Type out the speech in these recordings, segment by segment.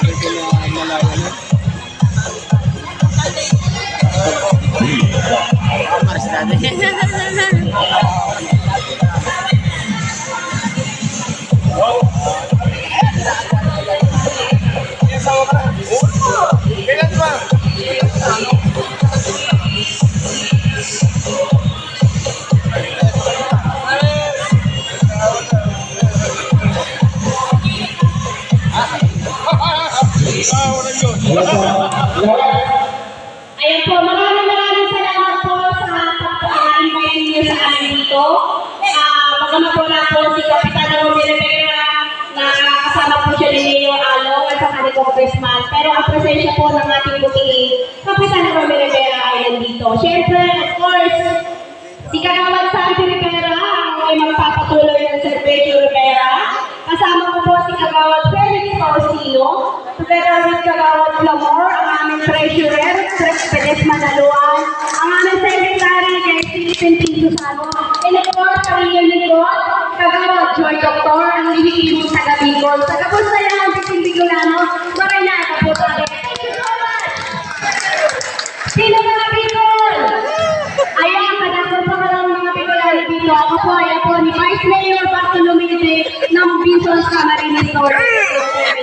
Ito na malayo na. Mars natin. Ayan po, maraming salamat po sa pag-invite niyo sa amin dito. Bagamat po na po si Kapitan Romel Rivera na kasama po siya ni Mayor Along at saka ni Congressman. Pero ang presensya po ng ating butiing Kapitan Romel Rivera ay nandito. Siyempre, of course, si Kagawad Santi Rivera ay magpapatuloy ng Sergio Rivera. Kasama ko po si Kagawad Felix Faustino, together with Kagawad Lamor, ang aming treasurer, Pedez Manaluan, ang aming secretary, kay Stephen Pintusano, and of course, ang inyong likod, Kagawad Joy Doctor, ang lihikimong taga Bicol. Taga po sa yan, si Bicolano, marinada po tayo. Thank you so much! Sino mga Bicol? Ayan, kadako pa ka lang mga Bicolano dito. Ako po, ayan po, ni Vice Mayor Bartolomé ng Bicol Camarines Norte.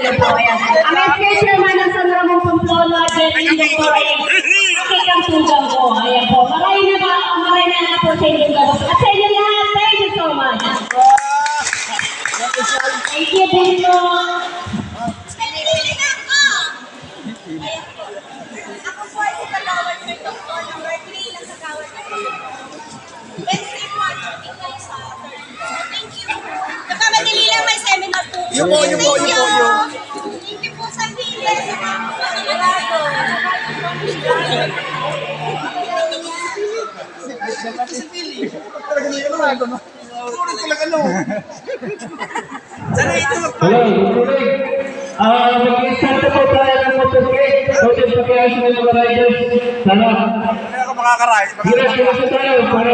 Ang SK Chairman ng San Ramon Pamplona, Jenny Doctor, akikang tugang ko. Ayan po, maray na po sa inyong labas. At sa inyong lahat, thank you so much. Thank you, Bino. Ako po ay si Kagawad Joy Doctor, number 3 ng Kagawad Joy. Wednesday po, shooting kayo sa third floor. Thank you. Nagkamadali lang may seminar po. Yung po. Thank you po sa video. Hello, good morning. Mag-start na po tayo ng motorcade. Hotel Pagkayas ng mga riders. Sana. Kaya ako makakaray. Hirap tayo para